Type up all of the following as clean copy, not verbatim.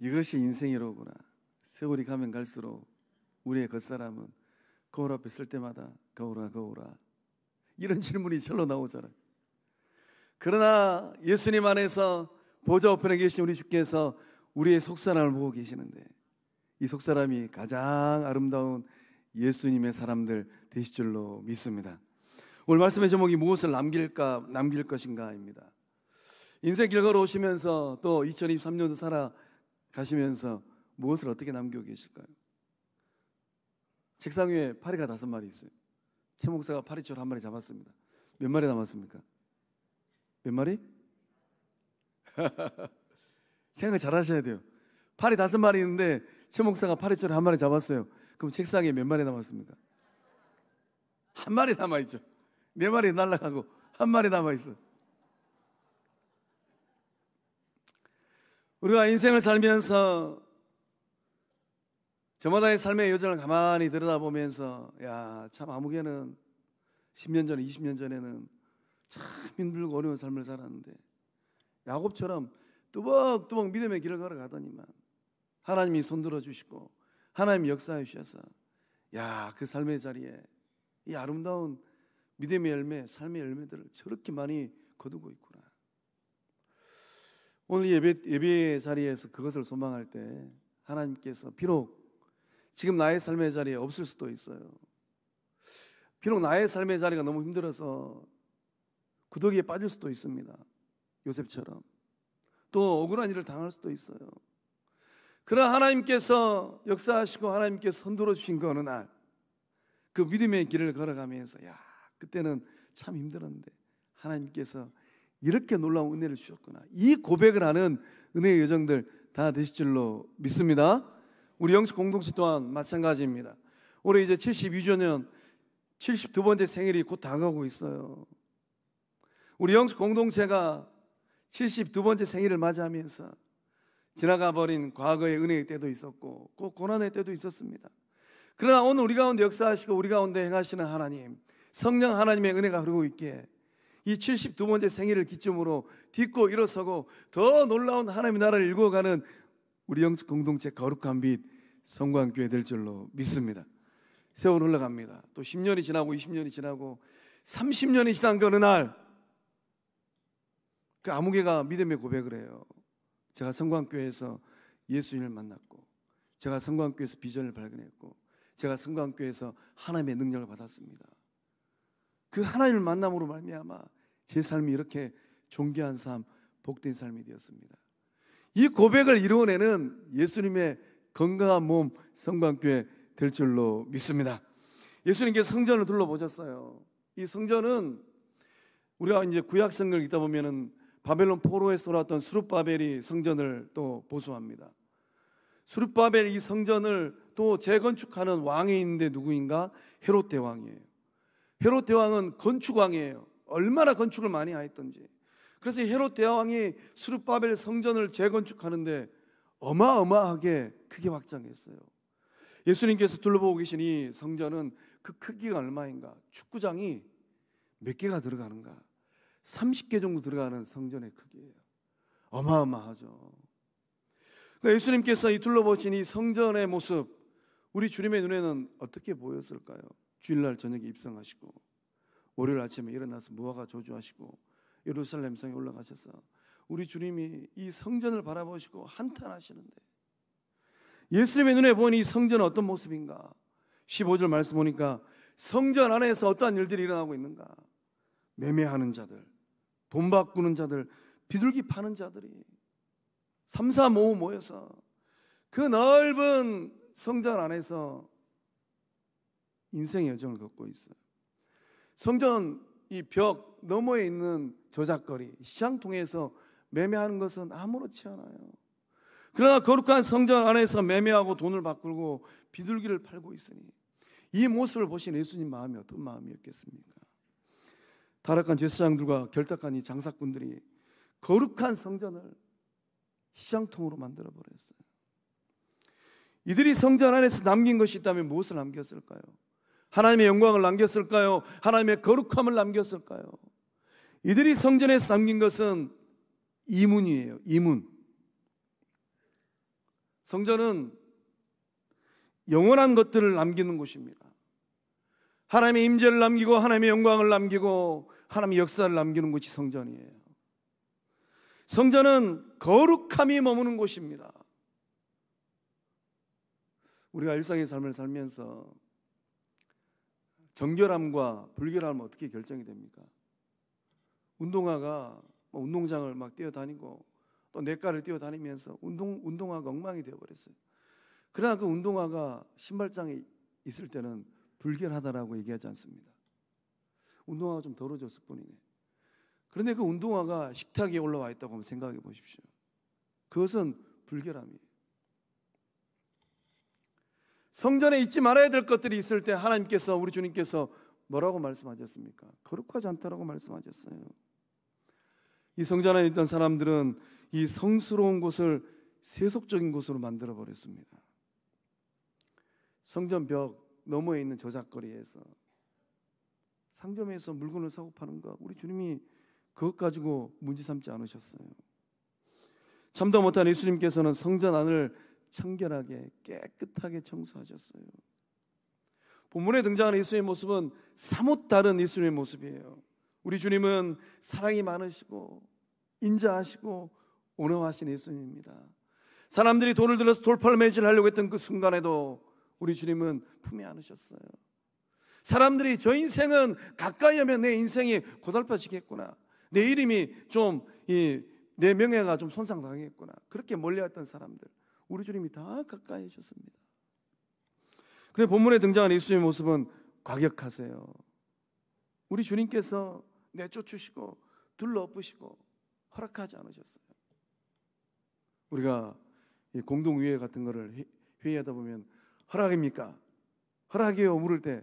이것이 인생이로구나. 세월이 가면 갈수록 우리의 겉사람은 거울 앞에 설 때마다 거울아 거울아 이런 질문이 절로 나오잖아요. 그러나 예수님 안에서 보좌 우편에 계신 우리 주께서 우리의 속사람을 보고 계시는데 이 속사람이 가장 아름다운 예수님의 사람들 되실 줄로 믿습니다. 오늘 말씀의 제목이 무엇을 남길 것인가입니다. 인생 길 걸어오시면서 또 2023년도 살아가시면서 무엇을 어떻게 남기고 계실까요? 책상 위에 파리가 5마리 있어요. 최 목사가 파리초를 1마리 잡았습니다. 몇 마리 남았습니까? 몇 마리? 생각 잘 하셔야 돼요. 파리 5마리 있는데 최 목사가 파리초를 1마리 잡았어요. 그럼 책상에 몇 마리 남았습니까? 1마리 남아있죠. 4마리 날아가고 1마리 남아있어. 우리가 인생을 살면서 저마다의 삶의 여정을 가만히 들여다보면서 야, 참 아무개는 10년 전에 20년 전에는 참 힘들고 어려운 삶을 살았는데 야곱처럼 뚜벅뚜벅 믿음의 길을 걸어가더니만 하나님이 손들어 주시고 하나님이 역사해 주셔서 야, 그 삶의 자리에 이 아름다운 믿음의 열매, 삶의 열매들을 저렇게 많이 거두고 있구나. 오늘 예배 자리에서 그것을 소망할 때 하나님께서 비록 지금 나의 삶의 자리에 없을 수도 있어요. 비록 나의 삶의 자리가 너무 힘들어서 구더기에 빠질 수도 있습니다. 요셉처럼. 또 억울한 일을 당할 수도 있어요. 그러나 하나님께서 역사하시고 하나님께서 손들어 주신 그 어느 날 그 믿음의 길을 걸어가면서 야, 그때는 참 힘들었는데 하나님께서 이렇게 놀라운 은혜를 주셨구나. 이 고백을 하는 은혜의 여정들 다 되실 줄로 믿습니다. 우리 영적 공동체 또한 마찬가지입니다. 올해 이제 72주년 72번째 생일이 곧 다가오고 있어요. 우리 영적 공동체가 72번째 생일을 맞이하면서 지나가 버린 과거의 은혜의 때도 있었고 꼭 고난의 때도 있었습니다. 그러나 오늘 우리 가운데 역사하시고 우리 가운데 행하시는 하나님, 성령 하나님의 은혜가 흐르고 있기에 이 72번째 생일을 기점으로 딛고 일어서고 더 놀라운 하나님의 나라를 일궈가는 우리 영적 공동체 거룩한 빛 성광교회 될 줄로 믿습니다. 세월 흘러갑니다. 또 10년이 지나고 20년이 지나고 30년이 지난 그 어느 날 그 아무개가 믿음의 고백을 해요. 제가 성광교회에서 예수님을 만났고 제가 성광교회에서 비전을 발견했고 제가 성광교회에서 하나님의 능력을 받았습니다. 그 하나님을 만남으로 말미암아 제 삶이 이렇게 존귀한 삶, 복된 삶이 되었습니다. 이 고백을 이루어내는 예수님의 건강한 몸 성광교회 될 줄로 믿습니다. 예수님께서 성전을 둘러보셨어요. 이 성전은 우리가 이제 구약 성경을 읽다 보면은 바벨론 포로에서 돌아왔던 스룹바벨이 성전을 또 보수합니다. 스룹바벨 이 성전을 또 재건축하는 왕이 있는데 누구인가? 헤롯 대왕이에요. 헤롯 대왕은 건축왕이에요. 얼마나 건축을 많이 하였던지. 그래서 헤롯 대왕이 스룹바벨 성전을 재건축하는데 어마어마하게 크게 확장했어요. 예수님께서 둘러보고 계신 이 성전은 그 크기가 얼마인가? 축구장이 몇 개가 들어가는가? 30개 정도 들어가는 성전의 크기예요. 어마어마하죠. 그러니까 예수님께서 이 둘러보신 이 성전의 모습, 우리 주님의 눈에는 어떻게 보였을까요? 주일날 저녁에 입성하시고 월요일 아침에 일어나서 무화과 저주하시고 예루살렘 성에 올라가셔서 우리 주님이 이 성전을 바라보시고 한탄하시는데 예수님의 눈에 보니 이 성전은 어떤 모습인가? 15절 말씀 보니까 성전 안에서 어떠한 일들이 일어나고 있는가? 매매하는 자들, 돈 바꾸는 자들, 비둘기 파는 자들이 3, 4, 5 모여서 그 넓은 성전 안에서 인생의 여정을 걷고 있어요. 성전 이 벽 너머에 있는 저작거리, 시장통에서 매매하는 것은 아무렇지 않아요. 그러나 거룩한 성전 안에서 매매하고 돈을 바꾸고 비둘기를 팔고 있으니 이 모습을 보신 예수님 마음이 어떤 마음이었겠습니까? 타락한 제사장들과 결탁한 이 장사꾼들이 거룩한 성전을 시장통으로 만들어버렸어요. 이들이 성전 안에서 남긴 것이 있다면 무엇을 남겼을까요? 하나님의 영광을 남겼을까요? 하나님의 거룩함을 남겼을까요? 이들이 성전에서 남긴 것은 이문이에요. 이문. 성전은 영원한 것들을 남기는 곳입니다. 하나님의 임재를 남기고 하나님의 영광을 남기고 하나님의 역사를 남기는 곳이 성전이에요. 성전은 거룩함이 머무는 곳입니다. 우리가 일상의 삶을 살면서 정결함과 불결함은 어떻게 결정이 됩니까? 운동화가 운동장을 막 뛰어다니고 또 냇가를 뛰어다니면서 운동화가 엉망이 되어버렸어요. 그러나 그 운동화가 신발장에 있을 때는 불결하다라고 얘기하지 않습니다. 운동화가 좀 더러워졌을 뿐이네. 그런데 그 운동화가 식탁 위에 올라와 있다고 한번 생각해 보십시오. 그것은 불결함이에요. 성전에 잊지 말아야 될 것들이 있을 때 하나님께서, 우리 주님께서 뭐라고 말씀하셨습니까? 거룩하지 않다라고 말씀하셨어요. 이 성전 안에 있던 사람들은 이 성스러운 곳을 세속적인 곳으로 만들어 버렸습니다. 성전 벽 너머에 있는 저작거리에서, 상점에서 물건을 사고 파는 거, 우리 주님이 그것 가지고 문제 삼지 않으셨어요. 참다 못한 예수님께서는 성전 안을 청결하게 깨끗하게 청소하셨어요. 본문에 등장하는 예수님의 모습은 사뭇 다른 예수님의 모습이에요. 우리 주님은 사랑이 많으시고 인자하시고 온화하신 예수님입니다. 사람들이 돌을 들어서 돌팔매질을 하려고 했던 그 순간에도 우리 주님은 품에 안으셨어요. 사람들이 저 인생은 가까이 하면 내 인생이 고달파지겠구나, 내 이름이 좀 내 명예가 좀 손상당하겠구나, 그렇게 멀리했던 사람들 우리 주님이 다 가까이 하셨습니다. 그런데 본문에 등장하는 예수님의 모습은 과격하세요. 우리 주님께서 내쫓으시고 둘러엎으시고 허락하지 않으셨어요. 우리가 공동의회 같은 거를 회의하다 보면 허락입니까? 허락이요 물을 때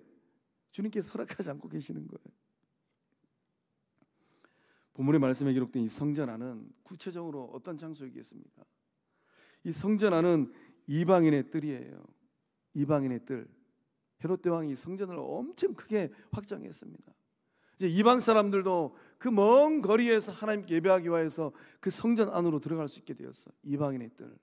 주님께서 허락하지 않고 계시는 거예요. 본문의 말씀에 기록된 이 성전 안은 구체적으로 어떤 장소이겠습니까? 이 성전 안은 이방인의 뜰이에요. 이방인의 뜰. 헤롯 대왕이 성전을 엄청 크게 확장했습니다. 이제 이방 사람들도 그 먼 거리에서 하나님께 예배하기 위해서 그 성전 안으로 들어갈 수 있게 되었어요. 이방인의 뜰.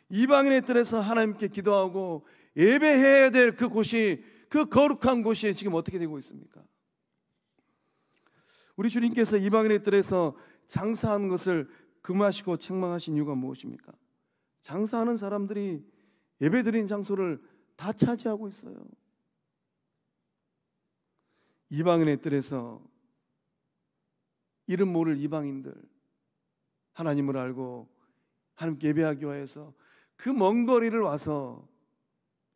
이방인의 뜰에서 하나님께 기도하고 예배해야 될 그 곳이, 그 거룩한 곳이 지금 어떻게 되고 있습니까? 우리 주님께서 이방인의 뜰에서 장사하는 것을 금하시고 책망하신 이유가 무엇입니까? 장사하는 사람들이 예배드리는 장소를 다 차지하고 있어요. 이방인의 뜰에서 이름 모를 이방인들, 하나님을 알고 하나님께 예배하기 위해서 그 먼 거리를 와서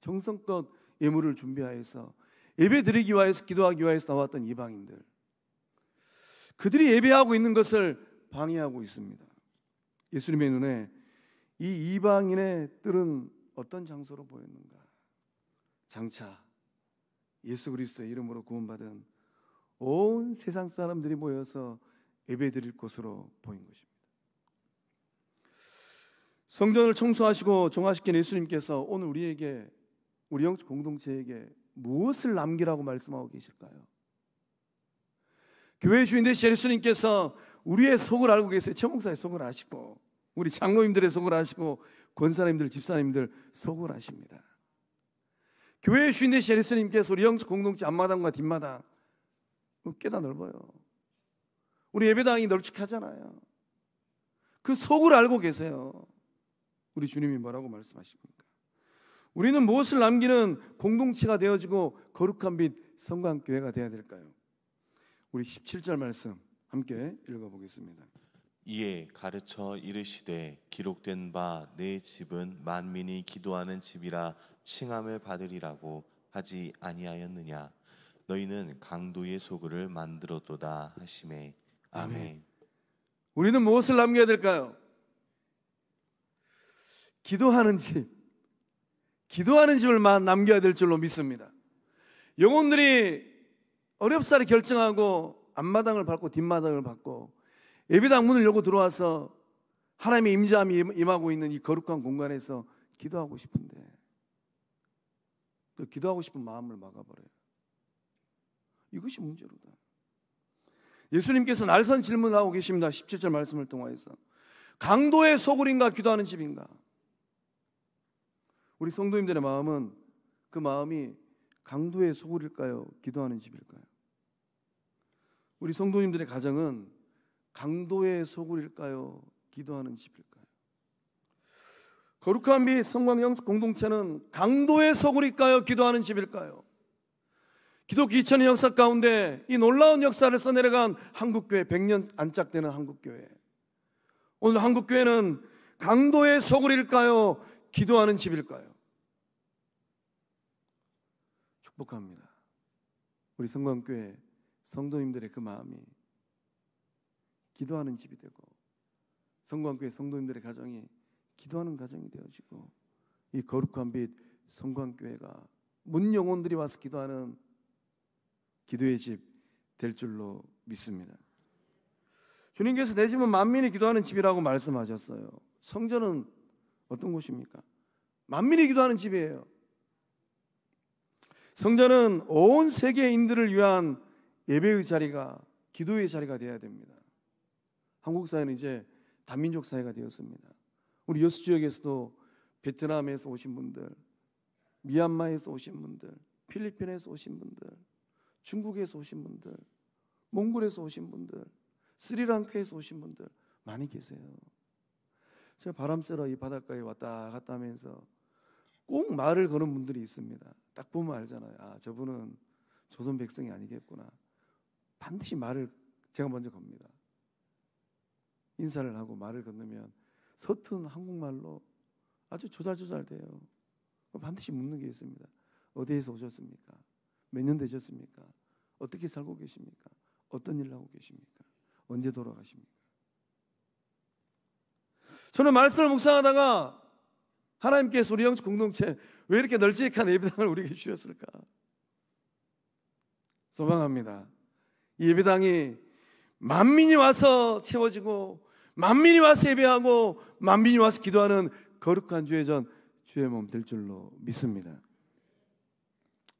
정성껏 예물을 준비하여서 예배드리기 위해서, 기도하기 위해서 나왔던 이방인들, 그들이 예배하고 있는 것을 방해하고 있습니다. 예수님의 눈에 이 이방인의 뜰은 어떤 장소로 보였는가? 장차 예수 그리스도의 이름으로 구원받은 온 세상 사람들이 모여서 예배드릴 곳으로 보인 것입니다. 성전을 청소하시고 정화시킨 예수님께서 오늘 우리에게, 우리 영적 공동체에게 무엇을 남기라고 말씀하고 계실까요? 교회 주인 되신 예수님께서 우리의 속을 알고 계세요. 최목사의 속을 아시고, 우리 장로님들의 속을 아시고, 권사님들, 집사님들 속을 아십니다. 교회의 주인 되신 예수님께서 우리 영적 공동체 앞마당과 뒷마당 꽤나 넓어요. 우리 예배당이 널찍하잖아요. 그 속을 알고 계세요. 우리 주님이 뭐라고 말씀하십니까? 우리는 무엇을 남기는 공동체가 되어지고 거룩한 빛 성광교회가 되어야 될까요? 우리 17절 말씀 함께 읽어보겠습니다. 이에 가르쳐 이르시되 기록된 바 내 집은 만민이 기도하는 집이라 칭함을 받으리라고 하지 아니하였느냐? 너희는 강도의 소굴을 만들었도다 하시매. 아멘. 우리는 무엇을 남겨야 될까요? 기도하는 집, 기도하는 집을 남겨야 될 줄로 믿습니다. 영혼들이 어렵사리 결정하고 앞마당을 밟고 뒷마당을 밟고 예배당 문을 열고 들어와서 하나님의 임재함이 임하고 있는 이 거룩한 공간에서 기도하고 싶은데 그 기도하고 싶은 마음을 막아버려요. 이것이 문제로다. 예수님께서 날선 질문을 하고 계십니다. 17절 말씀을 통해서 강도의 소굴인가 기도하는 집인가? 우리 성도님들의 마음은 그 마음이 강도의 소굴일까요? 기도하는 집일까요? 우리 성도님들의 가정은 강도의 소굴일까요? 기도하는 집일까요? 거룩한 빛 성광영 공동체는 강도의 소굴일까요? 기도하는 집일까요? 기독교 2000년 역사 가운데 이 놀라운 역사를 써내려간 한국교회, 100년 안짝되는 한국교회, 오늘 한국교회는 강도의 소굴일까요? 기도하는 집일까요? 축복합니다. 우리 성광교회 성도님들의 그 마음이 기도하는 집이 되고, 성광교회 성도님들의 가정이 기도하는 가정이 되어지고, 이 거룩한 빛 성광교회가 문 영혼들이 와서 기도하는 기도의 집 될 줄로 믿습니다. 주님께서 내 집은 만민이 기도하는 집이라고 말씀하셨어요. 성전은 어떤 곳입니까? 만민이 기도하는 집이에요. 성전은 온 세계인들을 위한 예배의 자리가, 기도의 자리가 되어야 됩니다. 한국 사회는 이제 다민족 사회가 되었습니다. 우리 여수 지역에서도 베트남에서 오신 분들, 미얀마에서 오신 분들, 필리핀에서 오신 분들, 중국에서 오신 분들, 몽골에서 오신 분들, 스리랑카에서 오신 분들 많이 계세요. 제가 바람 쐬러 이 바닷가에 왔다 갔다 하면서 꼭 말을 거는 분들이 있습니다. 딱 보면 알잖아요. 아, 저분은 조선 백성이 아니겠구나. 반드시 말을 제가 먼저 겁니다. 인사를 하고 말을 건너면 서툰 한국말로 아주 조잘조잘 돼요. 반드시 묻는 게 있습니다. 어디에서 오셨습니까? 몇 년 되셨습니까? 어떻게 살고 계십니까? 어떤 일을 하고 계십니까? 언제 돌아가십니까? 저는 말씀을 묵상하다가 하나님께서 우리 영적 공동체 왜 이렇게 널찍한 예배당을 우리에게 주셨을까? 소망합니다. 이 예배당이 만민이 와서 채워지고, 만민이 와서 예배하고, 만민이 와서 기도하는 거룩한 주의 전, 주의 몸 될 줄로 믿습니다.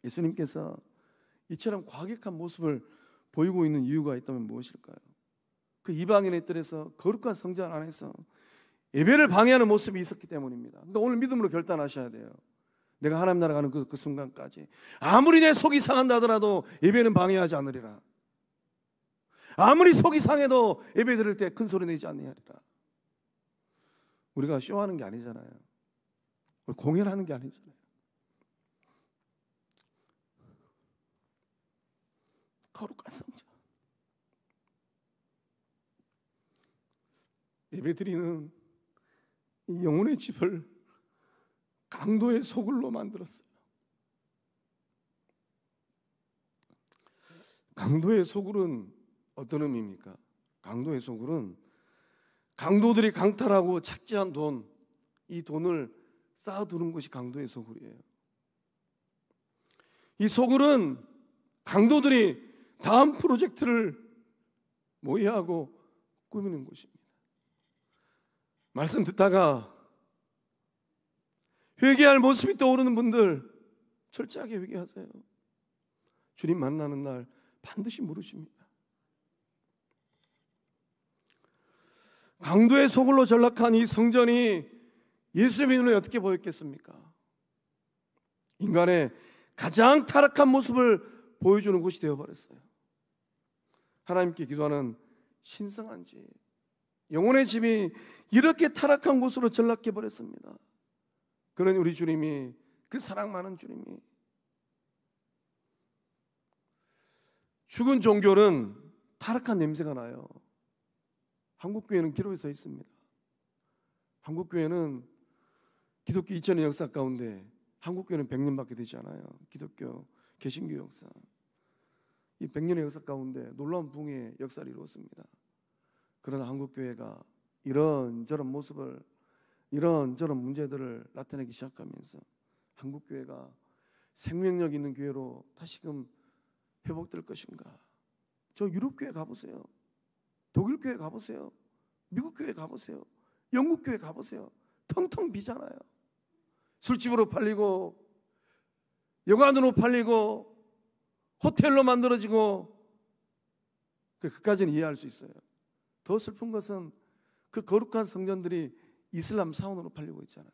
예수님께서 이처럼 과격한 모습을 보이고 있는 이유가 있다면 무엇일까요? 그 이방인의 뜰에서 거룩한 성전 안에서 예배를 방해하는 모습이 있었기 때문입니다. 그러니까 오늘 믿음으로 결단하셔야 돼요. 내가 하나님 나라 가는 그 순간까지 아무리 내 속이 상한다 하더라도 예배는 방해하지 않으리라. 아무리 속이 상해도 예배 드릴 때 큰 소리 내지 아니하리라. 우리가 쇼하는 게 아니잖아요. 공연하는 게 아니잖아요. 거룩한 성전, 예배 드리는 이 영혼의 집을 강도의 소굴로 만들었어요. 강도의 소굴은 어떤 의미입니까? 강도의 소굴은 강도들이 강탈하고 착취한 돈, 이 돈을 쌓아두는 것이 강도의 소굴이에요. 이 소굴은 강도들이 다음 프로젝트를 모의하고 꾸미는 곳입니다. 말씀 듣다가 회개할 모습이 떠오르는 분들 철저하게 회개하세요. 주님 만나는 날 반드시 물으십니다. 강도의 소굴로 전락한 이 성전이 예수님의 눈에 어떻게 보였겠습니까? 인간의 가장 타락한 모습을 보여주는 곳이 되어버렸어요. 하나님께 기도하는 신성한 집, 영혼의 집이 이렇게 타락한 곳으로 전락해버렸습니다. 그러니 우리 주님이, 그 사랑 많은 주님이, 죽은 종교는 타락한 냄새가 나요. 한국교회는 기록에 서 있습니다. 한국교회는 기독교 2000년 역사 가운데 한국교회는 100년밖에 되지 않아요. 기독교 개신교 역사, 이 100년의 역사 가운데 놀라운 붕의 역사를 이루었습니다. 그러나 한국교회가 이런저런 모습을, 이런저런 문제들을 나타내기 시작하면서 한국교회가 생명력 있는 교회로 다시금 회복될 것인가? 저 유럽교회 가보세요. 독일교회 가보세요. 미국교회 가보세요. 영국교회 가보세요. 텅텅 비잖아요. 술집으로 팔리고, 여관으로 팔리고, 호텔로 만들어지고, 그까지는 이해할 수 있어요. 더 슬픈 것은 그 거룩한 성전들이 이슬람 사원으로 팔리고 있잖아요.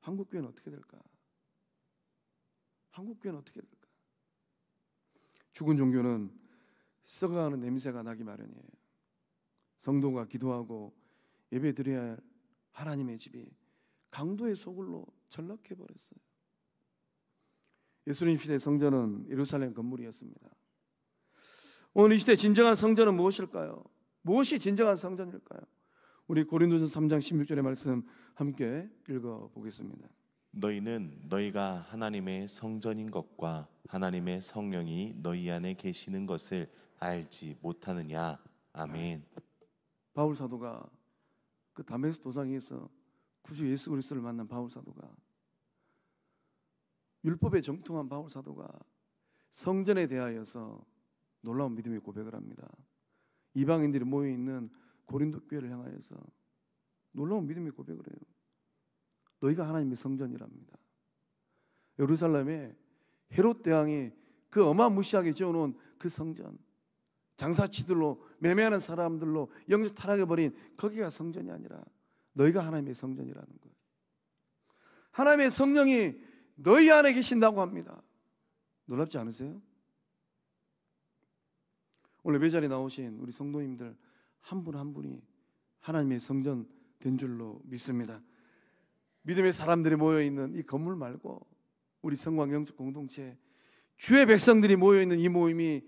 한국 교회는 어떻게 될까? 한국 교회는 어떻게 될까? 죽은 종교는 썩어가는 냄새가 나기 마련이에요. 성도가 기도하고 예배드려야 할 하나님의 집이 강도의 소굴로 전락해 버렸어요. 예수님 시대 성전은 예루살렘 건물이었습니다. 오늘 이 시대 진정한 성전은 무엇일까요? 무엇이 진정한 성전일까요? 우리 고린도전서 3장 16절의 말씀 함께 읽어보겠습니다. 너희는 너희가 하나님의 성전인 것과 하나님의 성령이 너희 안에 계시는 것을 알지 못하느냐. 아멘. 바울 사도가 그 다메섹 도상에서 구주 예수 그리스도를 만난 바울 사도가, 율법에 정통한 바울 사도가 성전에 대하여서 놀라운 믿음의 고백을 합니다. 이방인들이 모여있는 고린도 교회를 향하여서 놀라운 믿음의 고백을 해요. 너희가 하나님의 성전이랍니다. 예루살렘에 헤롯 대왕이 그 어마무시하게 지어놓은 그 성전, 장사치들로 매매하는 사람들로 영적 타락해버린 거기가 성전이 아니라 너희가 하나님의 성전이라는 거예요. 하나님의 성령이 너희 안에 계신다고 합니다. 놀랍지 않으세요? 오늘 예배자리에 나오신 우리 성도님들 한 분 한 분이 하나님의 성전 된 줄로 믿습니다. 믿음의 사람들이 모여있는 이 건물 말고 우리 성광 영적 공동체, 주의 백성들이 모여있는 이 모임이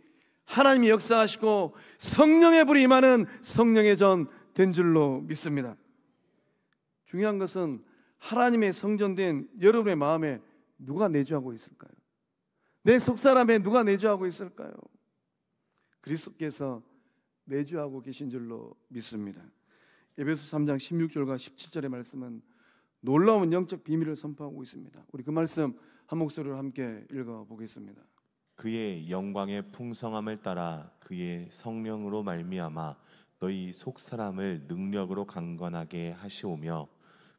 하나님이 역사하시고 성령의 불이 임하는 성령의 전 된 줄로 믿습니다. 중요한 것은 하나님의 성전된 여러분의 마음에 누가 내주하고 있을까요? 내 속사람에 누가 내주하고 있을까요? 그리스도께서 내주하고 계신 줄로 믿습니다. 에베소 3장 16절과 17절의 말씀은 놀라운 영적 비밀을 선포하고 있습니다. 우리 그 말씀 한 목소리로 함께 읽어보겠습니다. 그의 영광의 풍성함을 따라 그의 성령으로 말미암아 너희 속사람을 능력으로 강건하게 하시오며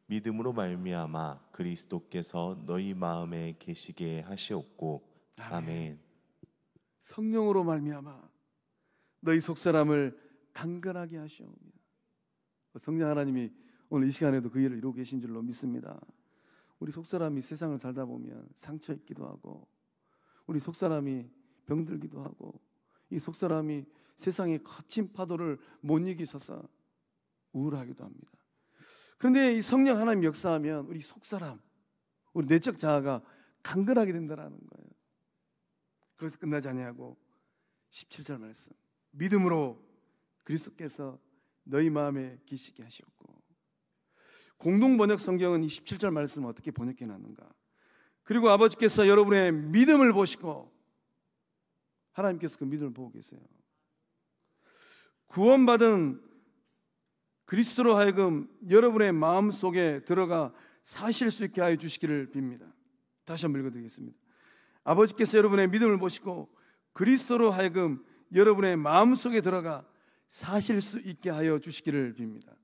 믿음으로 말미암아 그리스도께서 너희 마음에 계시게 하시옵고. 아멘. 성령으로 말미암아 너희 속사람을 강건하게 하시오며. 성령 하나님이 오늘 이 시간에도 그 일을 이루고 계신 줄로 믿습니다. 우리 속사람이 세상을 살다 보면 상처 있기도 하고, 우리 속사람이 병들기도 하고, 이 속사람이 세상의 거친 파도를 못 이기셔서 우울하기도 합니다. 그런데 이 성령 하나님 역사하면 우리 속사람, 우리 내적 자아가 강건하게 된다는 거예요. 그래서 끝나지 아니하고 17절 말씀, 믿음으로 그리스도께서 너희 마음에 계시게 하셨고. 공동 번역 성경은 이 17절 말씀을 어떻게 번역해 놨는가? 그리고 아버지께서 여러분의 믿음을 보시고, 하나님께서 그 믿음을 보고 계세요. 구원받은 그리스도로 하여금 여러분의 마음속에 들어가 사실 수 있게 하여 주시기를 빕니다. 다시 한번 읽어드리겠습니다. 아버지께서 여러분의 믿음을 보시고 그리스도로 하여금 여러분의 마음속에 들어가 사실 수 있게 하여 주시기를 빕니다.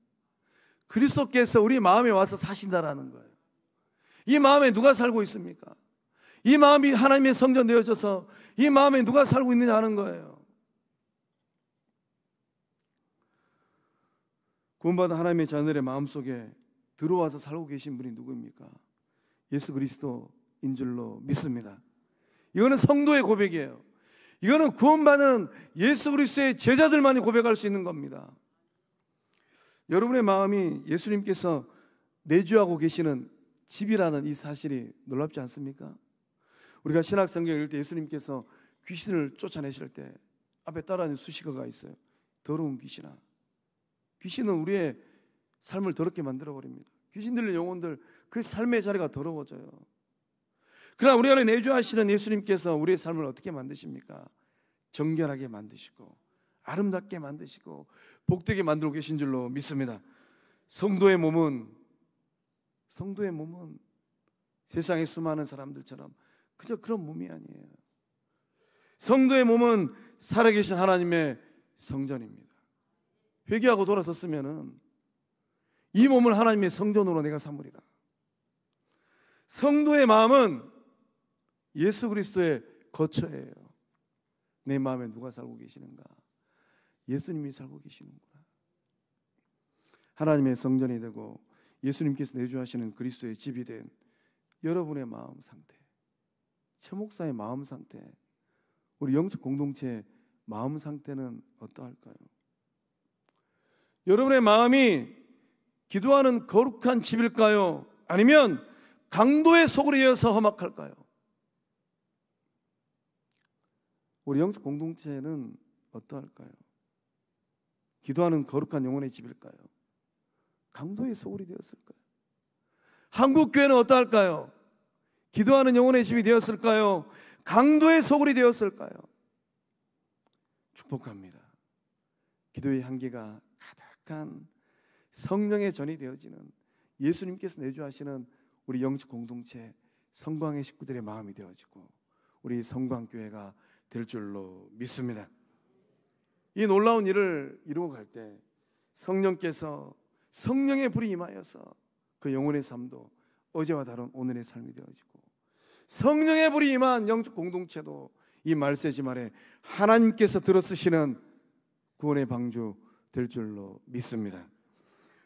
그리스도께서 우리 마음에 와서 사신다라는 거예요. 이 마음에 누가 살고 있습니까? 이 마음이 하나님의 성전 되어져서 이 마음에 누가 살고 있느냐 하는 거예요. 구원받은 하나님의 자녀들의 마음속에 들어와서 살고 계신 분이 누구입니까? 예수 그리스도인 줄로 믿습니다. 이거는 성도의 고백이에요. 이거는 구원받은 예수 그리스도의 제자들만이 고백할 수 있는 겁니다. 여러분의 마음이 예수님께서 내주하고 계시는 집이라는 이 사실이 놀랍지 않습니까? 우리가 신약 성경 읽을 때 예수님께서 귀신을 쫓아내실 때 앞에 따라하는 수식어가 있어요. 더러운 귀신아. 귀신은 우리의 삶을 더럽게 만들어버립니다. 귀신 들린 영혼들, 그 삶의 자리가 더러워져요. 그러나 우리 안에 내주하시는 예수님께서 우리의 삶을 어떻게 만드십니까? 정결하게 만드시고 아름답게 만드시고 복되게 만들고 계신 줄로 믿습니다. 성도의 몸은 세상의 수많은 사람들처럼 그저 그런 몸이 아니에요. 성도의 몸은 살아계신 하나님의 성전입니다. 회개하고 돌아섰으면은 이 몸을 하나님의 성전으로 내가 삼으리라. 성도의 마음은 예수 그리스도의 거처예요. 내 마음에 누가 살고 계시는가? 예수님이 살고 계시는구나. 하나님의 성전이 되고 예수님께서 내주하시는 그리스도의 집이 된 여러분의 마음 상태, 최 목사의 마음 상태, 우리 영적 공동체의 마음 상태는 어떠할까요? 여러분의 마음이 기도하는 거룩한 집일까요? 아니면 강도의 속으로 이어서 험악할까요? 우리 영적 공동체는 어떠할까요? 기도하는 거룩한 영혼의 집일까요? 강도의 소굴이 되었을까요? 한국교회는 어떠할까요? 기도하는 영혼의 집이 되었을까요? 강도의 소굴이 되었을까요? 축복합니다. 기도의 향기가 가득한 성령의 전이 되어지는 예수님께서 내주하시는 우리 영적 공동체 성광의 식구들의 마음이 되어지고 우리 성광교회가 될 줄로 믿습니다. 이 놀라운 일을 이루어 갈 때 성령께서 성령의 불이 임하여서 그 영혼의 삶도 어제와 다른 오늘의 삶이 되어지고 성령의 불이 임한 영적 공동체도 이 말세지 말에 하나님께서 들어쓰시는 구원의 방주 될 줄로 믿습니다.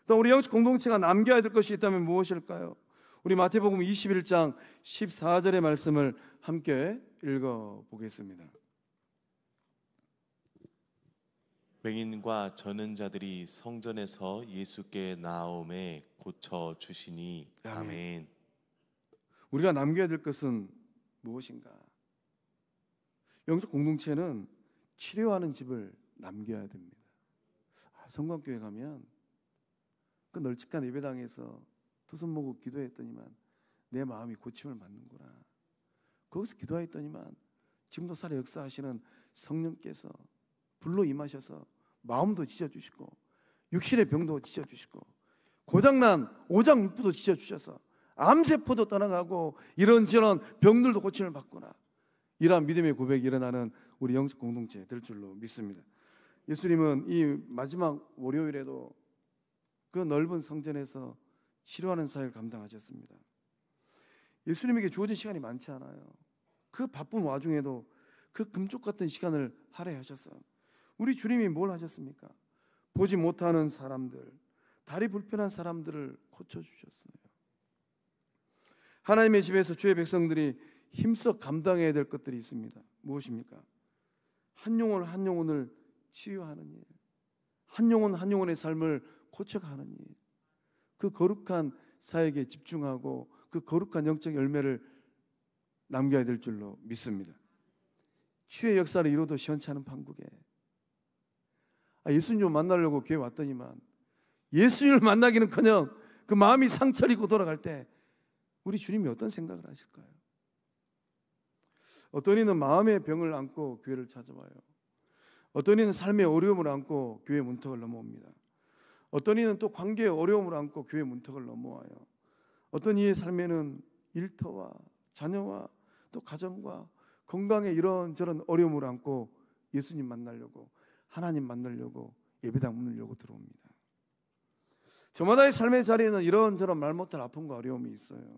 또 우리 영적 공동체가 남겨야 될 것이 있다면 무엇일까요? 우리 마태복음 21장 14절의 말씀을 함께 읽어보겠습니다. 맹인과 저는 자들이 성전에서 예수께 나아오매 고쳐 주시니 아멘. 우리가 남겨야 될 것은 무엇인가? 영적 공동체는 치료하는 집을 남겨야 됩니다. 성광교회 가면 그 널찍한 예배당에서 두 손 모고 기도했더니만 내 마음이 고침을 받는구나. 거기서 기도했더니만 지금도 살아 역사하시는 성령께서 불로 임하셔서 마음도 지져주시고 육신의 병도 지져주시고 고장난 오장육부도 지져주셔서 암세포도 떠나가고 이런저런 병들도 고침을 받구나. 이러한 믿음의 고백이 일어나는 우리 영적 공동체 될 줄로 믿습니다. 예수님은 이 마지막 월요일에도 그 넓은 성전에서 치료하는 사역을 감당하셨습니다. 예수님에게 주어진 시간이 많지 않아요. 그 바쁜 와중에도 그 금쪽 같은 시간을 할애하셔서 우리 주님이 뭘 하셨습니까? 보지 못하는 사람들, 다리 불편한 사람들을 고쳐주셨어요. 하나님의 집에서 주의 백성들이 힘써 감당해야 될 것들이 있습니다. 무엇입니까? 한 영혼 한 영혼을 치유하는 일, 한 영혼 한 영혼의 삶을 고쳐가는 일, 그 거룩한 사역에 집중하고 그 거룩한 영적 열매를 남겨야 될 줄로 믿습니다. 치유의 역사를 이루어도 시원치 않은 판국에 예수님 만나려고 교회 왔더니만 예수님을 만나기는커녕 그 마음이 상처를 입고 돌아갈 때 우리 주님이 어떤 생각을 하실까요? 어떤 이는 마음의 병을 안고 교회를 찾아와요. 어떤 이는 삶의 어려움을 안고 교회 문턱을 넘어옵니다. 어떤 이는 또 관계의 어려움을 안고 교회 문턱을 넘어와요. 어떤 이의 삶에는 일터와 자녀와 또 가정과 건강의 이런저런 어려움을 안고 예수님 만나려고 하나님 만나려고 예배당 문을 열고 들어옵니다. 저마다의 삶의 자리에는 이런저런 말 못할 아픔과 어려움이 있어요.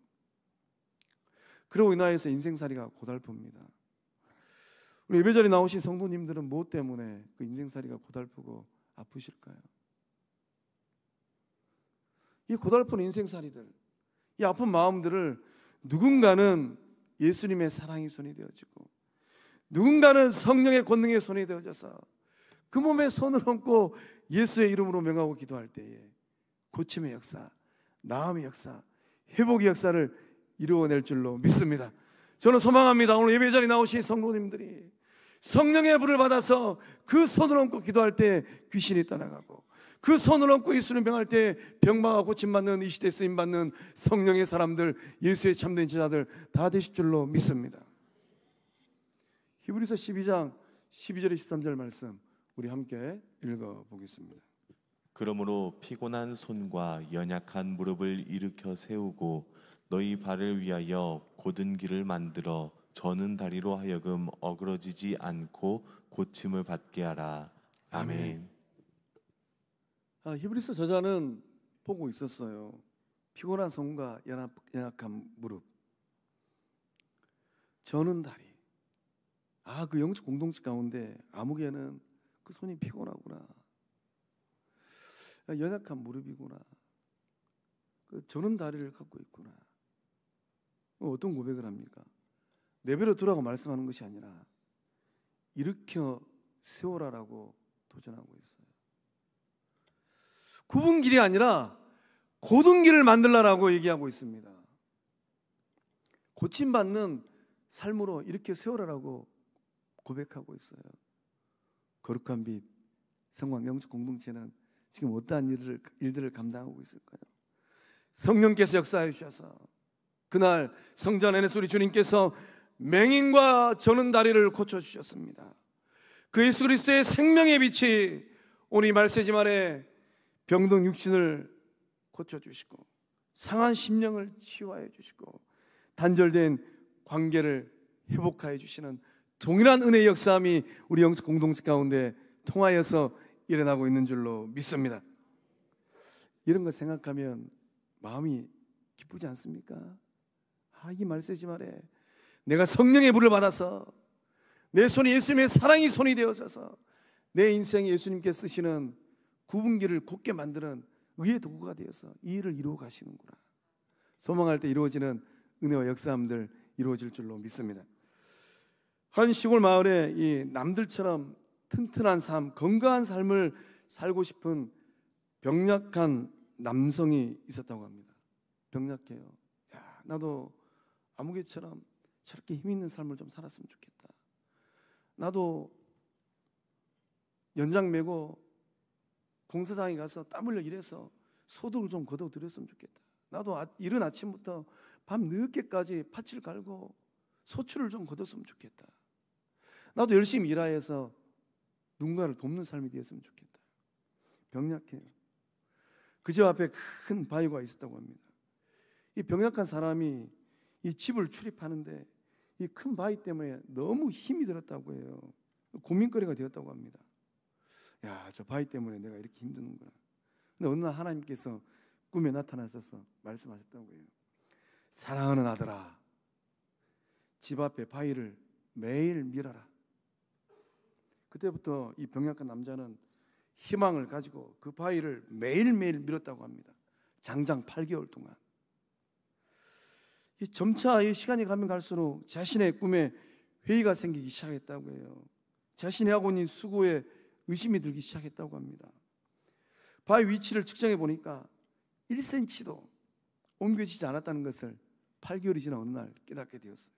그러고 인하여서 인생살이가 고달픕니다. 우리 예배자리에 나오신 성도님들은 무엇 때문에 그 인생살이가 고달프고 아프실까요? 이 고달픈 인생살이들, 이 아픈 마음들을 누군가는 예수님의 사랑의 손이 되어지고 누군가는 성령의 권능의 손이 되어져서 그 몸에 손을 얹고 예수의 이름으로 명하고 기도할 때에 고침의 역사, 나음의 역사, 회복의 역사를 이루어낼 줄로 믿습니다. 저는 소망합니다. 오늘 예배자리에 나오신 성도님들이 성령의 불을 받아서 그 손을 얹고 기도할 때 귀신이 떠나가고 그 손을 얹고 예수를 명할 때 병마가 고침받는 이 시대에 쓰임받는 성령의 사람들, 예수의 참된 제자들 다 되실 줄로 믿습니다. 히브리서 12장 12절에 13절 말씀 우리 함께 읽어보겠습니다. 그러므로 피곤한 손과 연약한 무릎을 일으켜 세우고 너희 발을 위하여 곧은 길을 만들어 저는 다리로 하여금 어그러지지 않고 고침을 받게 하라. 아멘. 히브리서 저자는 보고 있었어요. 피곤한 손과 연약한 무릎, 저는 다리. 그 영적 공동체 가운데 아무개는 그 손이 피곤하구나, 연약한 무릎이구나. 저는 다리를 갖고 있구나. 어떤 고백을 합니까? 내버려 두라고 말씀하는 것이 아니라 일으켜 세워라라고 도전하고 있어요. 굽은 길이 아니라 곧은 길을 만들라라고 얘기하고 있습니다. 고침받는 삶으로 일으켜 세워라라고 고백하고 있어요. 거룩한 빛 성광 영적 공동체는 지금 어떠한 일들을 감당하고 있을까요? 성령께서 역사해 주셔서 그날 성전 안에서 우리 주님께서 맹인과 저는 다리를 고쳐주셨습니다. 그 예수 그리스도의 생명의 빛이 오늘 이 말세지 말에 병든 육신을 고쳐주시고 상한 심령을 치유하여 주시고 단절된 관계를 회복하여 주시는 동일한 은혜의 역사함이 우리 영적 공동체 가운데 통하여서 일어나고 있는 줄로 믿습니다. 이런 거 생각하면 마음이 기쁘지 않습니까? 이 말세지 말에 내가 성령의 불을 받아서 내 손이 예수님의 사랑이 손이 되어져서 내 인생에 예수님께 쓰시는 굽은 길을 곧게 만드는 의의 도구가 되어서 이 일을 이루어 가시는구나. 소망할 때 이루어지는 은혜와 역사함들 이루어질 줄로 믿습니다. 한 시골 마을에 이 남들처럼 튼튼한 삶, 건강한 삶을 살고 싶은 병약한 남성이 있었다고 합니다. 병약해요. 나도 아무개처럼 저렇게 힘 있는 삶을 좀 살았으면 좋겠다. 나도 연장 메고 공사장에 가서 땀 흘려 일해서 소득을 좀 거둬들였으면 좋겠다. 나도 이른 아침부터 밤 늦게까지 팥을 갈고 소출을 좀 거뒀으면 좋겠다. 나도 열심히 일하여서 누군가를 돕는 삶이 되었으면 좋겠다. 병약해요. 그 집 앞에 큰 바위가 있었다고 합니다. 이 병약한 사람이 이 집을 출입하는데 이 큰 바위 때문에 너무 힘이 들었다고 해요. 고민거리가 되었다고 합니다. 저 바위 때문에 내가 이렇게 힘드는구나. 근데 어느 날 하나님께서 꿈에 나타나셔서 말씀하셨다고 해요. 사랑하는 아들아, 집 앞에 바위를 매일 밀어라. 그때부터 이 병약한 남자는 희망을 가지고 그 바위를 매일매일 밀었다고 합니다. 장장 8개월 동안. 점차 이 시간이 가면 갈수록 자신의 꿈에 회의가 생기기 시작했다고 해요. 자신이 하고 있는 수고에 의심이 들기 시작했다고 합니다. 바위 위치를 측정해 보니까 1cm도 옮겨지지 않았다는 것을 8개월이 지난 어느 날 깨닫게 되었어요.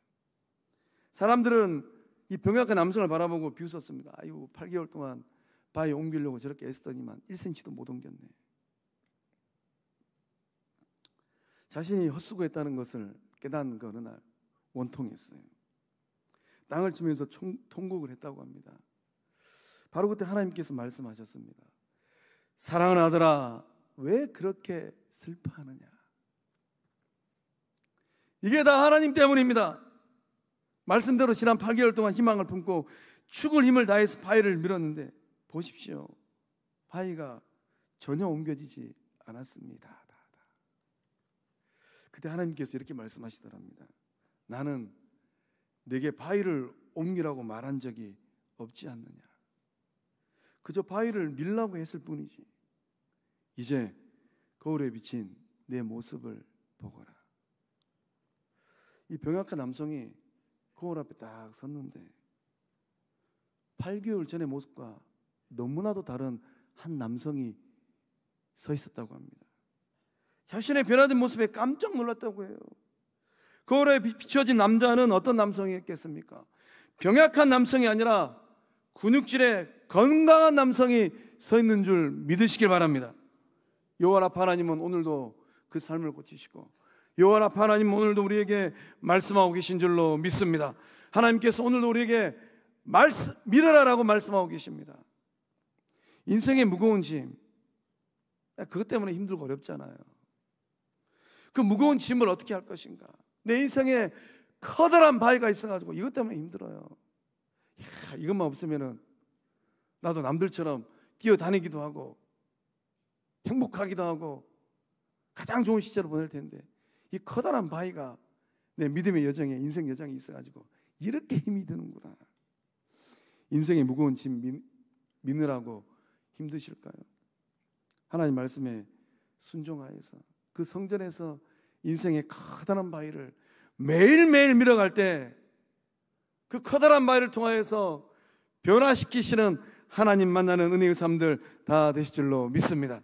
사람들은 이 병약한 남성을 바라보고 비웃었습니다. 8개월 동안 바위 옮기려고 저렇게 애쓰더니만 1cm도 못 옮겼네. 자신이 헛수고했다는 것을 깨닫는 그 어느 날 원통했어요. 땅을 치면서 통곡을 했다고 합니다. 바로 그때 하나님께서 말씀하셨습니다. 사랑하는 아들아, 왜 그렇게 슬퍼하느냐? 이게 다 하나님 때문입니다. 말씀대로 지난 8개월 동안 희망을 품고 죽을 힘을 다해서 바위를 밀었는데 보십시오. 바위가 전혀 옮겨지지 않았습니다. 그때 하나님께서 이렇게 말씀하시더랍니다. 나는 내게 바위를 옮기라고 말한 적이 없지 않느냐. 그저 바위를 밀라고 했을 뿐이지. 이제 거울에 비친 내 모습을 보거라. 이 병약한 남성이 거울 앞에 딱 섰는데 8개월 전의 모습과 너무나도 다른 한 남성이 서 있었다고 합니다. 자신의 변화된 모습에 깜짝 놀랐다고 해요. 거울에 비춰진 남자는 어떤 남성이었겠습니까? 병약한 남성이 아니라 근육질의 건강한 남성이 서 있는 줄 믿으시길 바랍니다. 여호와 라파 하나님은 오늘도 그 삶을 고치시고 여호와 라파 하나님은 오늘도 우리에게 말씀하고 계신 줄로 믿습니다. 하나님께서 오늘도 우리에게 밀어라라고 말씀하고 계십니다. 인생의 무거운 짐, 그것 때문에 힘들고 어렵잖아요. 그 무거운 짐을 어떻게 할 것인가? 내 인생에 커다란 바위가 있어가지고 이것 때문에 힘들어요. 이것만 없으면은 나도 남들처럼 뛰어다니기도 하고 행복하기도 하고 가장 좋은 시절을 보낼 텐데 이 커다란 바위가 내 믿음의 여정에 인생 여정에 있어가지고 이렇게 힘이 드는구나. 인생의 무거운 짐 미느라고 힘드실까요? 하나님 말씀에 순종하여서 그 성전에서 인생의 커다란 바위를 매일매일 밀어갈 때 그 커다란 바위를 통하여서 변화시키시는 하나님 만나는 은혜의 삶들 다 되실 줄로 믿습니다.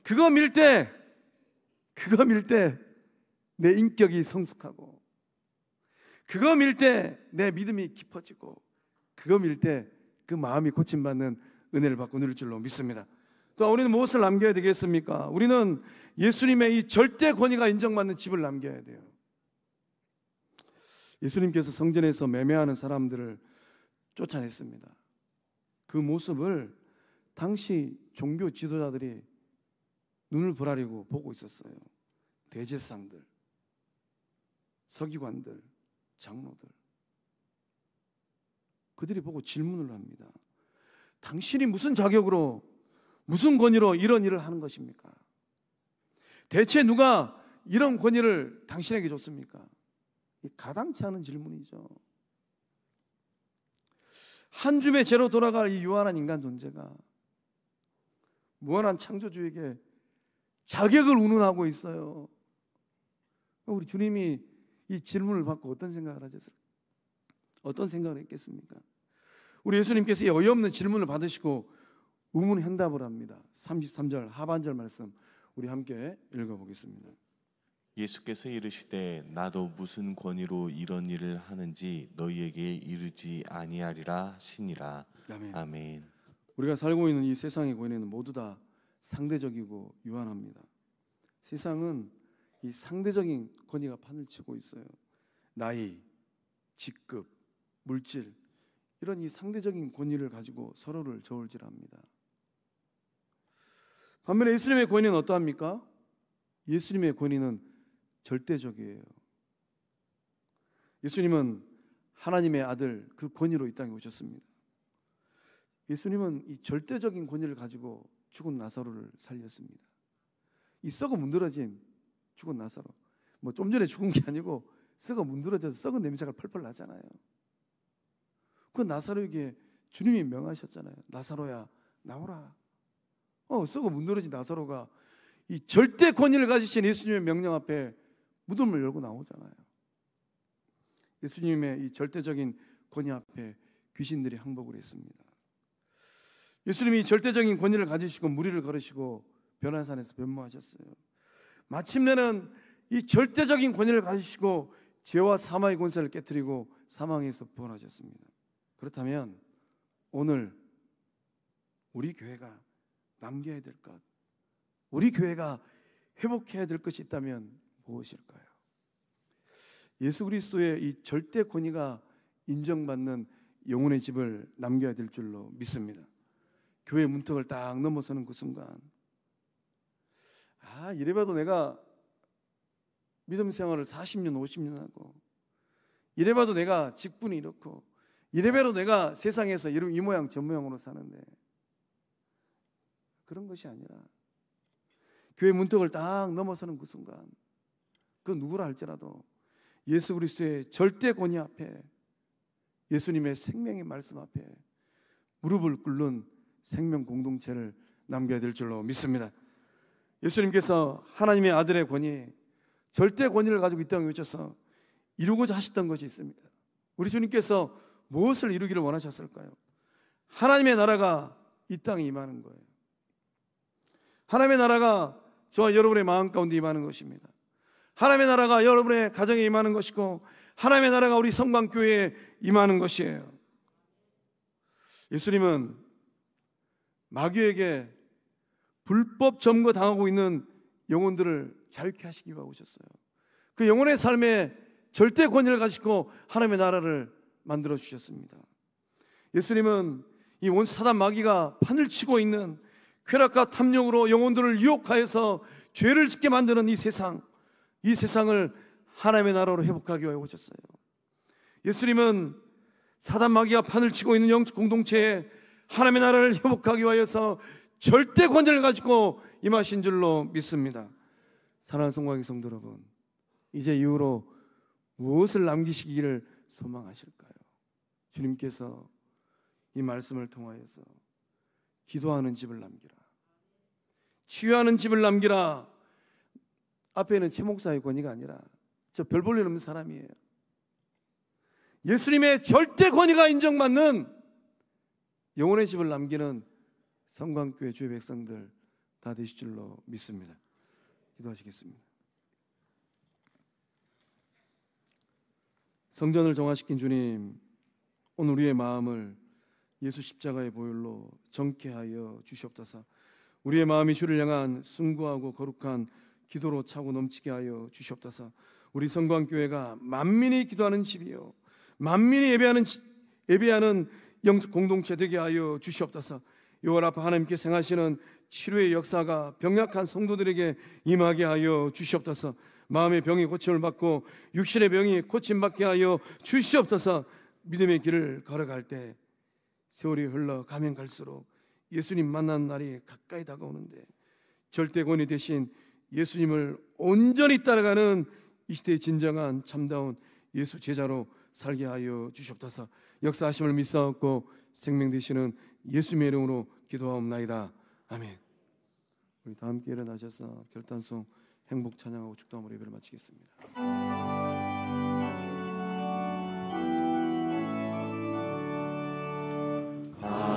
그거 밀 때 내 인격이 성숙하고, 그거 밀 때 내 믿음이 깊어지고, 그거 밀 때 그 마음이 고침받는 은혜를 받고 누릴 줄로 믿습니다. 또 우리는 무엇을 남겨야 되겠습니까? 우리는 예수님의 이 절대 권위가 인정받는 집을 남겨야 돼요. 예수님께서 성전에서 매매하는 사람들을 쫓아냈습니다. 그 모습을 당시 종교 지도자들이 눈을 부라리고 보고 있었어요. 대제사장들, 서기관들, 장로들, 그들이 보고 질문을 합니다. 당신이 무슨 자격으로, 무슨 권위로 이런 일을 하는 것입니까? 대체 누가 이런 권위를 당신에게 줬습니까? 가당치 않은 질문이죠. 한 줌의 죄로 돌아갈 이 유한한 인간 존재가 무한한 창조주에게 자격을 운운하고 있어요. 우리 주님이 이 질문을 받고 어떤 생각을 하셨을까? 어떤 생각을 했겠습니까? 우리 예수님께서 이 어이없는 질문을 받으시고 의문현답을 합니다. 33절 하반절 말씀 우리 함께 읽어보겠습니다. 예수께서 이르시되 나도 무슨 권위로 이런 일을 하는지 너희에게 이르지 아니하리라 하시니라. 아멘. 아멘. 우리가 살고 있는 이 세상의 권위는 모두 다 상대적이고 유한합니다. 세상은 이 상대적인 권위가 판을 치고 있어요. 나이, 직급, 물질, 이런 이 상대적인 권위를 가지고 서로를 저울질합니다. 반면에 예수님의 권위는 어떠합니까? 예수님의 권위는 절대적이에요. 예수님은 하나님의 아들, 그 권위로 이 땅에 오셨습니다. 예수님은 이 절대적인 권위를 가지고 죽은 나사로를 살렸습니다. 이 썩어 문드러진 죽은 나사로, 뭐 좀 전에 죽은 게 아니고 썩어 문드러져서 썩은 냄새가 펄펄 나잖아요. 그 나사로에게 주님이 명하셨잖아요. 나사로야 나오라. 썩어 문드러진 나사로가 이 절대 권위를 가지신 예수님의 명령 앞에 무덤을 열고 나오잖아요. 예수님의 이 절대적인 권위 앞에 귀신들이 항복을 했습니다. 예수님이 절대적인 권위를 가지시고 무리를 걸으시고 변화산에서 변모하셨어요. 마침내는 이 절대적인 권위를 가지시고 죄와 사망의 권세를 깨뜨리고 사망에서 부활하셨습니다. 그렇다면 오늘 우리 교회가 남겨야 될 것, 우리 교회가 회복해야 될 것이 있다면 무엇일까요? 예수 그리스도의 이 절대 권위가 인정받는 영혼의 집을 남겨야 될 줄로 믿습니다. 교회 문턱을 딱 넘어서는 그 순간, 이래봐도 내가 믿음 생활을 40년 50년 하고, 이래봐도 내가 직분이 이렇고, 이래봐도 내가 세상에서 이 모양 저 모양으로 사는데, 그런 것이 아니라 교회 문턱을 딱 넘어서는 그 순간, 그 누구라 할지라도 예수 그리스도의 절대 권위 앞에, 예수님의 생명의 말씀 앞에 무릎을 꿇는 생명 공동체를 남겨야 될 줄로 믿습니다. 예수님께서 하나님의 아들의 권위, 절대 권위를 가지고 이 땅에 오셔서 이루고자 하셨던 것이 있습니다. 우리 주님께서 무엇을 이루기를 원하셨을까요? 하나님의 나라가 이 땅에 임하는 거예요. 하나님의 나라가 저와 여러분의 마음 가운데 임하는 것입니다. 하나님의 나라가 여러분의 가정에 임하는 것이고, 하나님의 나라가 우리 성광교회에 임하는 것이에요. 예수님은 마귀에게 불법 점거 당하고 있는 영혼들을 자유케 하시기 위해 오셨어요. 그 영혼의 삶에 절대 권위를 가지고 하나님의 나라를 만들어 주셨습니다. 예수님은 이 원수 사단 마귀가 판을 치고 있는 쾌락과 탐욕으로 영혼들을 유혹하여서 죄를 짓게 만드는 이 세상을 하나님의 나라로 회복하기 위해 오셨어요. 예수님은 사단 마귀가 판을 치고 있는 영적 공동체에 하나님의 나라를 회복하기 위해서 절대 권위를 가지고 임하신 줄로 믿습니다. 사랑하는 성광의 성도 여러분, 이제 이후로 무엇을 남기시기를 소망하실까요? 주님께서 이 말씀을 통하여서 기도하는 집을 남기라, 치유하는 집을 남기라, 앞에는 최 목사의 권위가 아니라 저 별 볼 일 없는 사람이에요. 예수님의 절대 권위가 인정받는 영혼의 집을 남기는 성광교회 주의 백성들 다 되실 줄로 믿습니다. 기도하시겠습니다. 성전을 정화시킨 주님, 오늘 우리의 마음을 예수 십자가의 보혈로 정케 하여 주시옵소서. 우리의 마음이 주를 향한 숭고하고 거룩한 기도로 차고 넘치게 하여 주시옵소서. 우리 성광교회가 만민이 기도하는 집이요, 만민이 예배하는 영적 공동체 되게 하여 주시옵소서. 요월 앞에 하나님께서 행하시는 치료의 역사가 병약한 성도들에게 임하게 하여 주시옵소서. 마음의 병이 고침을 받고 육신의 병이 고침받게 하여 주시옵소서. 믿음의 길을 걸어갈 때 세월이 흘러가면 갈수록 예수님 만난 날이 가까이 다가오는데 절대 권위 대신 예수님을 온전히 따라가는 이 시대의 진정한 참다운 예수 제자로 살게 하여 주시옵소서. 역사하심을 믿사옵고 생명 되시는 예수님의 이름으로 기도하옵나이다. 아멘. 우리 다 함께 일어나셔서 결단송 행복 찬양하고 축도함으로 예배를 마치겠습니다.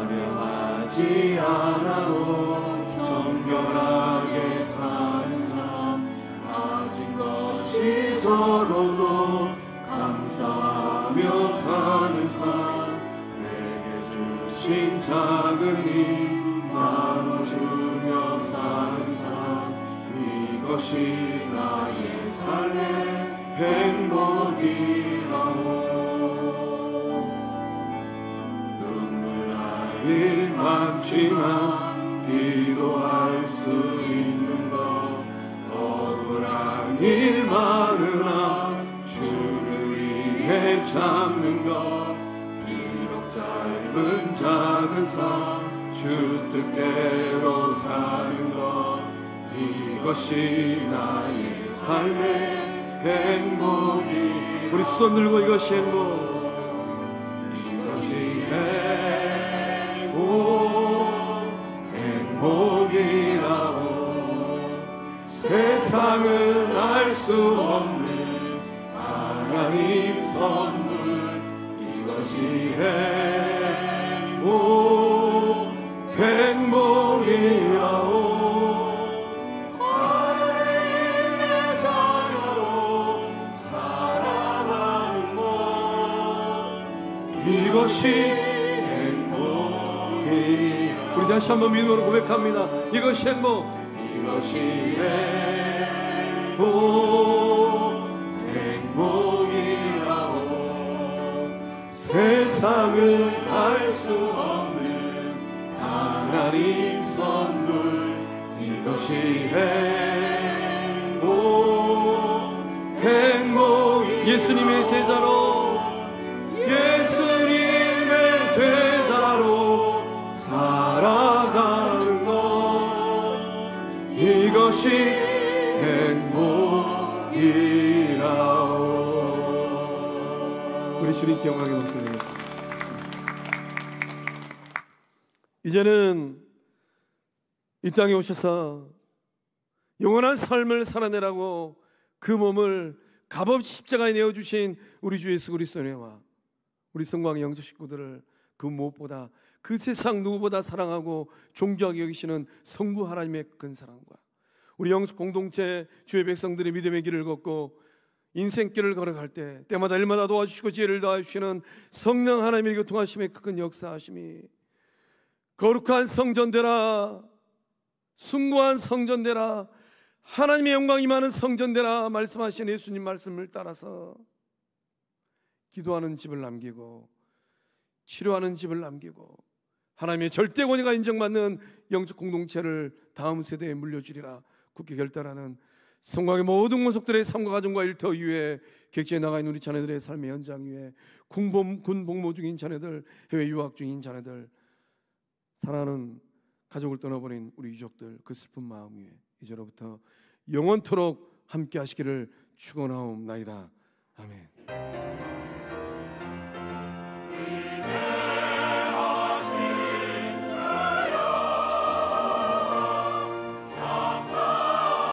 화려하지 않아도 정결하게 사는 삶, 가진 것이 적어도 감사하며 사는 삶, 내게 주신 작은 힘 나눠주며 사는 삶, 이것이 나의 삶의 행복이라오. 눈물 날 일 많지만 기도할 수 있는 것, 억울한 일 많으나 주를 위해 잡는 것, 비록 짧은 작은 삶 주 뜻대로 사는 것, 이것이 나의 삶의 행복이. 우리 두 손 들고 이것이 행복, 이것이 행복이라고. 세상은 알 수 없는 하나님 선물, 이것이 행복이라고. 이것이 행복이. 우리 다시 한번 믿음으로 고백합니다. 이것이 행복, 이것이 행복이라고. 세상을 알 수 없는 하나님 선물, 이것이 행복이. 예수님의 제자로 살아가는 것, 이것이 행복이라오. 우리 주님께 영광의 목소리 드리겠습니다. 이제는 이 땅에 오셔서 영원한 삶을 살아내라고 그 몸을 값없이 십자가에 내어주신 우리 주 예수 그리스도와 우리 성광의 영적 식구들을 그 무엇보다 그 세상 누구보다 사랑하고 존경하게 여기시는 성부 하나님의 큰 사랑과 우리 영적 공동체 주의 백성들의 믿음의 길을 걷고 인생길을 걸어갈 때 때마다 일마다 도와주시고 지혜를 더하시는 성령 하나님의 교통하심의 큰 역사하심이 거룩한 성전되라, 숭고한 성전되라, 하나님의 영광이 많은 성전되라 말씀하신 예수님 말씀을 따라서 기도하는 집을 남기고 치료하는 집을 남기고 하나님의 절대 권위가 인정받는 영적 공동체를 다음 세대에 물려주리라 굳게 결단하는 성광의 모든 권속들의 삶과 가정과 일터 위에 객지에 나가 있는 우리 자녀들의 삶의 현장 위에 군 복무 중인 자녀들, 해외 유학 중인 자녀들, 사랑하는 가족을 떠나버린 우리 유족들, 그 슬픈 마음 위에 이제로부터 영원토록 함께 하시기를 축원하옵나이다. 아멘.